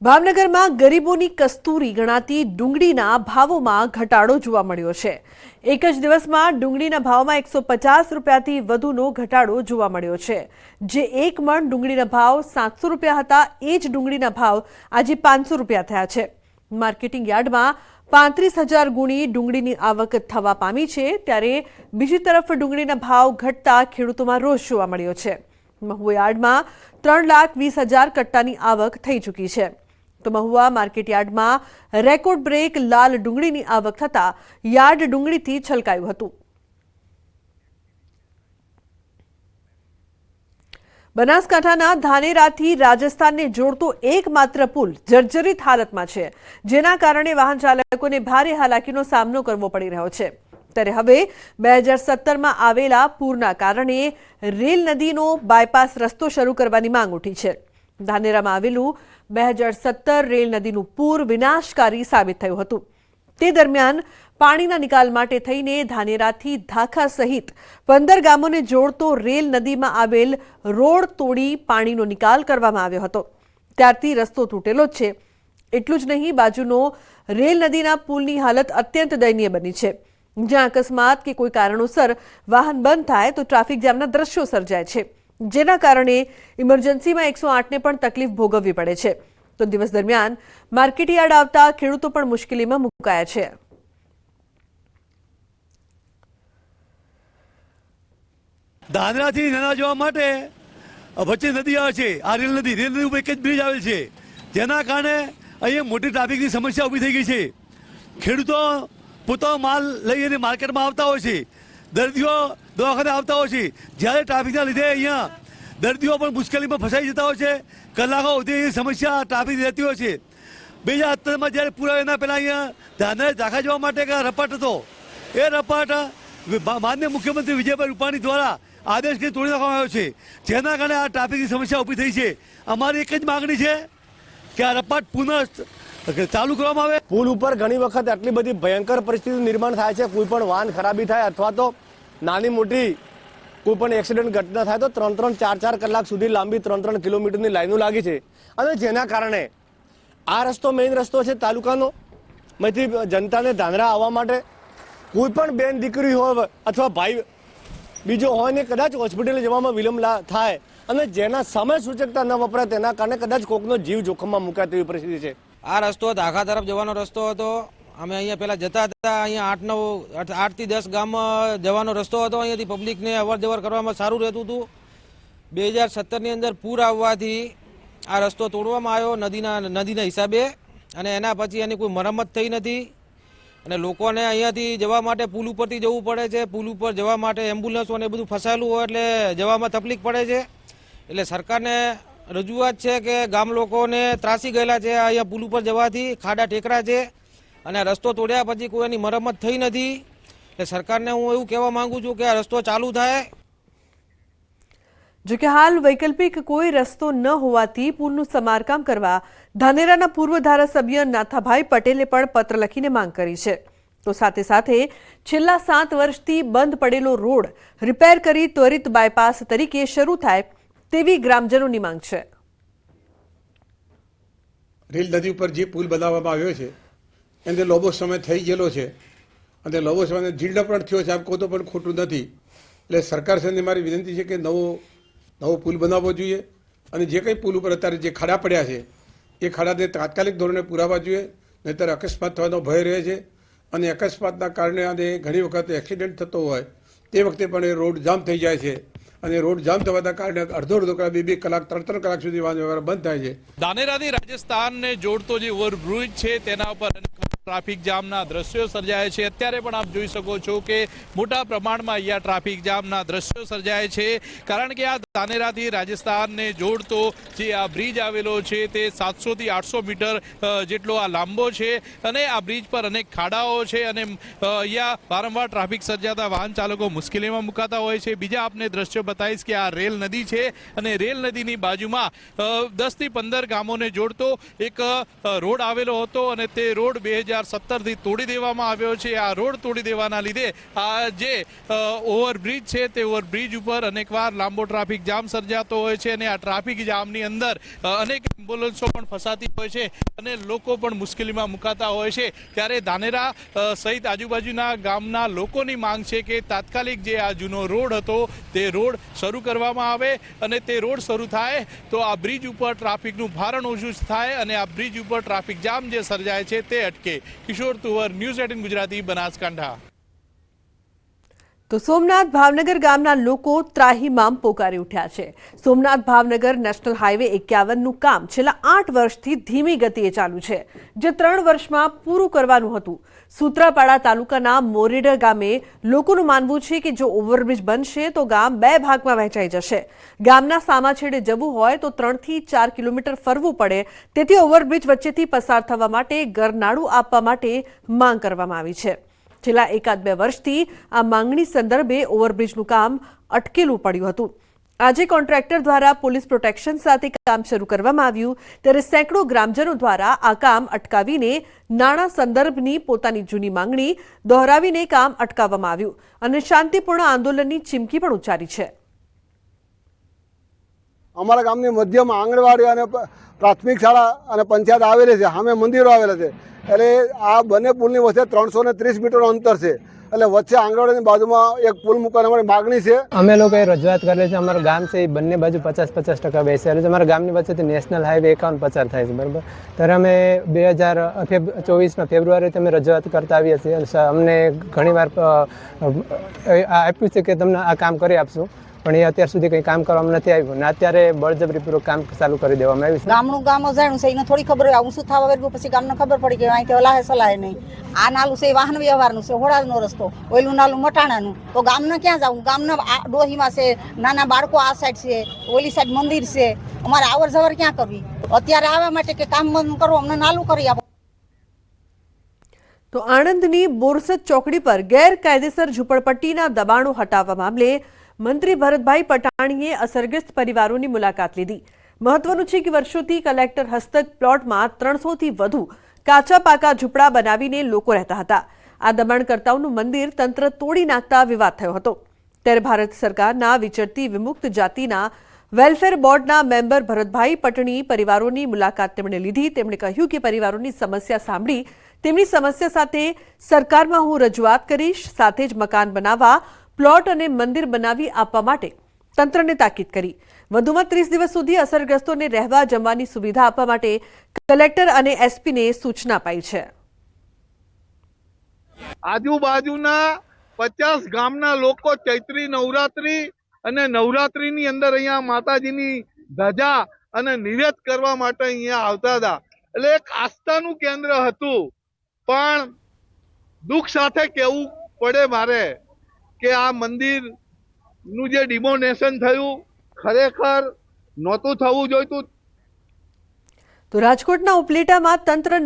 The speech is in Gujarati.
ભાવનગરમાં ગરીબોની કસ્તુરી ગણાતી ડુંગળીના ભાવોમાં ઘટાડો જોવા મળ્યો છે। એક જ દિવસમાં ડુંગળીના ભાવમાં 150 રૂપિયાથી વધુનો ઘટાડો જોવા મળ્યો છે। જે એક મણ ડુંગળીના ભાવ 700 રૂપિયા હતા, એ જ ડુંગળીના ભાવ આજે 500 રૂપિયા થયા છે। માર્કેટિંગ યાર્ડમાં 35,000 ગુણી ડુંગળીની આવક થવા પામી છે, ત્યારે બીજી તરફ ડુંગળીના ભાવ ઘટતા ખેડૂતોમાં રોષ જોવા મળ્યો છે। મહુવા યાર્ડમાં 3,20,000 કટ્ટાની આવક થઈ ચૂકી છે। તો મહુવા માર્કેટ યાર્ડમાં રેકોર્ડ બ્રેક લાલ ડુંગળીની આવક થતા યાર્ડ ડુંગળીથી છલકાયું હતું। બનાસકાંઠાના ધાનેરાથી રાજસ્થાનને જોડતો એકમાત્ર પુલ જર્જરિત હાલતમાં છે, જેના કારણે વાહન ચાલકોને ભારે હાલાકીનો સામનો કરવો પડી રહ્યો છે। ત્યારે હવે 2017માં આવેલા પૂરના કારણે રેલ નદીનો બાયપાસ રસ્તો શરૂ કરવાની માંગ ઉઠી છે। ધાનેરામાં આવેલું 2017 રેલ નદીનું પૂર વિનાશકારી સાબિત થયું હતું। તે દરમિયાન પાણીના નિકાલ માટે થઈને ધાનેરાથી ધાખા સહિત 15 ગામોને જોડતો રેલ નદીમાં આવેલ રોડ તોડી પાણીનો નિકાલ કરવામાં આવ્યો હતો। ત્યારથી રસ્તો તૂટેલો જ છે। એટલું જ નહીં, બાજુનો રેલ નદીના પુલની હાલત અત્યંત દયનીય બની છે, જ્યાં અકસ્માત કે કોઈ કારણોસર વાહન બંધ થાય તો ટ્રાફિક જામના દ્રશ્યો સર્જાય છે, જેના કારણે ઇમરજન્સીમાં 108ને પણ તકલીફ ભોગવવી પડે છે। તો દિવસ દરમિયાન માર્કેટ યાર્ડ આવતા ખેડૂતો પણ મુશ્કેલીમાં મુકાયા છે। ધાનેરાથી નાના જવા માટે વચ્ચે નદી આવે છે, આ રેલ નદી ઉપર એક જ બ્રિજ આવેલ છે, જેના કારણે અહીંયા મોટી ટ્રાફિકની સમસ્યા ઊભી થઈ ગઈ છે। ખેડૂતો પોતાનો માલ લઈને માર્કેટમાં આવતા હોય છે, દર્દીઓ દવાખાને આવતા હોય છે, જ્યારે ટ્રાફિકના લીધે અહીંયા દર્દીઓ પણ મુશ્કેલીમાં ફસાઈ જતા હોય છે। કલાકો સુધી સમસ્યા ટ્રાફિક રહેતી હોય છે। 2017માં જ્યારે પૂરા એના પહેલાં અહીંયા ધાનેરા ધાખા જવા માટે એક રપાટ હતો, એ રપાટ માનનીય મુખ્યમંત્રી વિજયભાઈ રૂપાણી દ્વારા આદેશથી તોડી નાખવામાં આવ્યો છે, જેના કારણે આ ટ્રાફિકની સમસ્યા ઊભી થઈ છે। અમારી એક જ માગણી છે કે આ રપાટ પુનઃ ચાલુ કરવામાં આવે। પુલ ઉપર ઘણી વખત આટલી બધી ભયંકર પરિસ્થિતિનું નિર્માણ થાય છે, કોઈ પણ વાહન ખરાબી થાય અથવા તો નાની મોટી કોઈ પણ એક્સિડન્ટ ઘટના થાય તો 3-3, 4-4 કલાક સુધી લાંબી 3-3 કિલોમીટરની લાઈનો લાગી છે, અને જેના કારણે આ રસ્તો મેઇન રસ્તો છે તાલુકાનો, માંથી જનતાને ધાનેરા આવવા માટે કોઈ પણ બેન દીકરી હોય અથવા ભાઈ બીજો હોય ને કદાચ હોસ્પિટલે જવામાં વિલંબ થાય અને જેના સમય સૂચકતા ન વપરાય તેના કારણે કદાચ કોકનો જીવ જોખમમાં મુકાય તેવી પરિસ્થિતિ છે। આ રસ્તો ધાખા તરફ જવાનો રસ્તો હતો। અમે અહીંયા પહેલા જતા હતા, અહીંયા 8 થી 10 ગામ જવાનો રસ્તો હતો। અહીંયાથી પબ્લિકને અવર જવર કરવામાં સારું રહેતું હતું। 2017ની અંદર પૂર આવવાથી આ રસ્તો તોડવામાં આવ્યો નદીના હિસાબે, અને એના પછી એની કોઈ મરમ્મત થઈ નથી, અને લોકોને અહીંયાથી જવા માટે પુલ ઉપરથી જવું પડે છે। પુલ ઉપર જવા માટે એમ્બ્યુલન્સો ને બધું ફસાયેલું હોય એટલે જવામાં તકલીફ પડે છે। એટલે સરકારને રજૂઆત છે કે ગામ લોકોને ત્રાસી ગયેલા છે અહીંયા પુલ ઉપર જવાથી, ખાડા ટેકરા છે, અને રસ્તો તોડ્યા પછી કોઈ એની મરમ્મત થઈ નથી। એટલે સરકારને હું એવું કહેવા માંગુ છું કે આ રસ્તો ચાલુ થાય। જો કે હાલ વૈકલ્પિક કોઈ રસ્તો ન હોવાથી પુલનું સમારકામ કરવા ધાનેરાના પૂર્વ ધારાસભ્ય નાથાભાઈ પટેલે પણ પત્ર લખીને માંગ કરી છે। તો સાથે સાથે છેલ્લા 7 વર્ષથી બંધ પડેલો રોડ રિપેર કરી ત્વરિત બાયપાસ તરીકે શરૂ થાય તેવી ગ્રામજનોની માંગ છે। રેલ નદી ઉપર જે પુલ બનાવવામાં આવ્યો છે એને લાંબો સમય થઈ ગયેલો છે, અને લાંબો સમય જીર્ણ પણ થયો છે, આમ કહો તો પણ ખોટું નથી। એટલે સરકાર સાથે મારી વિનંતી છે કે નવો પુલ બનાવવો જોઈએ, અને જે કંઈ પુલ ઉપર અત્યારે જે ખાડા પડ્યા છે એ ખાડાને તાત્કાલિક ધોરણે પુરાવા જોઈએ, નહીંતર અકસ્માત થવાનો ભય રહે છે, અને અકસ્માતના કારણે અને ઘણી વખત એક્સિડન્ટ થતો હોય તે વખતે પણ એ રોડ જામ થઈ જાય છે, અને રોડ જામ થવાના કારણે અડધો કલાક, 2 કલાક, 3 કલાક સુધી વાહન વ્યવહાર બંધ થાય છે। ધાનેરાથી રાજસ્થાનને જોડતો જે ઓવરબ્રિજ છે તેના ઉપર ટ્રાફિક જામના દ્રશ્યો સર્જાય છે। અત્યારે પણ આપ જોઈ શકો છો કે મોટા પ્રમાણમાં અહીંયા ટ્રાફિક જામના દ્રશ્યો સર્જાય છે, કારણ કે આ ધાનેરાથી રાજસ્થાનને જોડતો જે આ બ્રિજ આવેલો છે તે 700 થી 800 મીટર જેટલો આ લાંબો છે, અને આ બ્રિજ પર અનેક ખાડાઓ છે, અને અહીંયા વારંવાર ટ્રાફિક સર્જાતા વાહન ચાલકો મુશ્કેલીમાં મુકાતા હોય છે। બીજા આપને દ્રશ્યો બતાવીશ કે આ રેલ નદી છે, અને રેલ નદીની બાજુમાં 10 થી 15 ગામોને જોડતો એક રોડ આવેલો હતો, અને તે રોડ 2017 2017થી તોડી દેવામાં આવ્યો છે. આ રોડ તોડી દેવાના લીધે આ જે ઓવરબ્રિજ છે તે ઓવરબ્રિજ ઉપર અનેકવાર લાંબો ટ્રાફિક જામ સર્જાતો હોય છે અને આ ટ્રાફિક જામની અંદર અનેક એમ્બ્યુલન્સો પણ ફસાતી હોય છે અને લોકો પણ મુશ્કેલીમાં મુકાતા હોય છે. ત્યારે ધાનેરા સહિત આજુબાજુના ગામના લોકોની માંગ છે કે તાત્કાલિક જે આ જૂનો રોડ હતો તે રોડ શરૂ કરવામાં આવે અને તે રોડ શરૂ થાય તો આ બ્રિજ ઉપર ટ્રાફિકનું ભારણ ઓછું થાય અને આ બ્રિજ ઉપર ટ્રાફિક જામ જે સર્જાય છે તે અટકે. કિશોર તુવર, ન્યૂઝ 18 ગુજરાતી, બનાસકાંઠા. તો સોમનાથ ભાવનગર ગામના લોકો ત્રાહિમામ પોકારી ઉઠ્યા છે. સોમનાથ ભાવનગર નેશનલ હાઈવે 51નું કામ છેલ્લા 8 વર્ષથી ધીમી ગતિએ ચાલુ છે, જે 3 વર્ષમાં પૂરું કરવાનું હતું. સૂત્રાપાડા તાલુકાના મોરેડા ગામે લોકોનું માનવું છે કે જો ઓવરબ્રિજ બનશે તો ગામ 2 ભાગમાં વહેંચાઈ જશે. ગામના સામા છેડે જવું હોય તો 3 થી 4 કિલોમીટર ફરવું પડે, તેથી ઓવરબ્રિજ વચ્ચેથી પસાર થવા માટે ગરનાળું આપવા માટે માંગ કરવામાં આવી છે. છેલ્લા 1-2 વર્ષથી આ માંગણી સંદર્ભે ઓવરબ્રિજનું કામ અટકેલું પડ્યું હતું. આજે કોન્ટ્રાક્ટર દ્વારા પોલીસ પ્રોટેક્શન સાથે કામ શરૂ કરવામાં આવ્યું, ત્યારે સેંકડો ગ્રામજનો દ્વારા આ કામ અટકાવીને નાણાં સંદર્ભની પોતાની જૂની માંગણી દોહરાવીને કામ અટકાવવામાં આવ્યું અને શાંતિપૂર્ણ આંદોલનની ચીમકી પણ ઉચ્ચારી છે. અમારા ગામની મધ્યમાં આંગણવાડી અને પ્રાથમિક શાળા અને પંચાયત આવેલી છે, સામે મંદિરો આવેલા છે. એટલે આ બંને પુલની વચ્ચે 330 મીટરનું અંતર છે. એટલે વચ્ચે આંગણવાડીની બાજુમાં એક પુલ મૂકવાની અમારી માગણી છે. અમે લોકોએ રજૂઆત કરેલી છે. અમારું ગામ છે એ બંને બાજુ 50-50% બેસેલું છે. અમારા ગામની વચ્ચેથી નેશનલ હાઈવે 51 પસાર થાય છે, બરાબર. ત્યારે અમે 2024 ફેબ્રુઆરી અમે રજૂઆત કરતા આવીએ છીએ. અમને ઘણીવાર આપ્યું છે કે તમને આ કામ કરી આપશું, પણ એ અત્યાર સુધી કંઈ કામ કરવામાં નથી આવ્યું ને અત્યારે બળજબરીપૂર્વક કામ ચાલુ કરી દેવામાં આવ્યું છે. ગામનું ગામ જાણ્યું છે એને થોડી ખબર હોય, હું શું થવા વર્ગું પછી ગામને ખબર પડી કે અહીંથી ઓલાહે સલાહે નહીં. આ નાલું છે વાહન વ્યવહારનું છે, હોળાનો રસ્તો, ઓયલું નાલું મટાણાનું, તો ગામને ક્યાં જવું? ગામના ડોહીમાં છે, નાના બાળકો આ સાઈડ છે, ઓલી સાઈડ મંદિર છે, અમારે આવર જવર ક્યાં કરવી? અત્યારે આવવા માટે કે કામ બંધ કરવું, અમને નાલું કરી આપો. તો આણંદની બોરસદ ચોકડી પર ગેરકાયદેસર ઝૂંપડપટ્ટીના દબાણો હટાવવા મામલે મંત્રી ભરતભાઈ પટાણીએ અસરગ્રસ્ત પરિવારોની મુલાકાત લીધી. મહત્વનું છે કે વર્ષોથી કલેક્ટર હસ્તક પ્લોટમાં 300થી વધુ કાચા પાકા ઝૂંપડા બનાવીને લોકો રહેતા હતા. આ દબાણકર્તાઓનું મંદિર તંત્ર તોડી નાખતા વિવાદ થયો હતો. ત્યારે ભારત સરકારના વિચરતી વિમુક્ત જાતિના વેલફેર બોર્ડના મેમ્બર ભરતભાઈ પટણી પરિવારોની મુલાકાત તેમણે લીધી. તેમણે કહ્યું કે પરિવારોની સમસ્યા સાંભળી તેમની સમસ્યા સાથે સરકારમાં હું રજૂઆત કરીશ. સાથે જ મકાન બનાવવા, પ્લોટ અને મંદિર બનાવી આપવા માટે તંત્રને તાકીદ કરી. વધુમાં 30 દિવસ સુધી અસરગ્રસ્તોને રહેવા જમવાની સુવિધા આપવા માટે કલેક્ટર અને એસપીને સૂચના અપાઈ છે. આજુબાજુના 50 ગામના લોકો ચૈત્રી નવરાત્રી અને નવરાત્રીની અંદર અહીંયા માતાજીની ધજા અને નિવેદ કરવા માટે અહીંયા આવતા હતા. એટલે એક આસ્થાનું કેન્દ્ર હતું. પણ દુઃખ સાથે કહેવું પડે મારે કે આ મંદિરનું જે ડિમોનેશન થયું ખરેખર નહોતું થવું જોઈતું. તો રાજકોટના ઉપલેટામાં તંત્રનું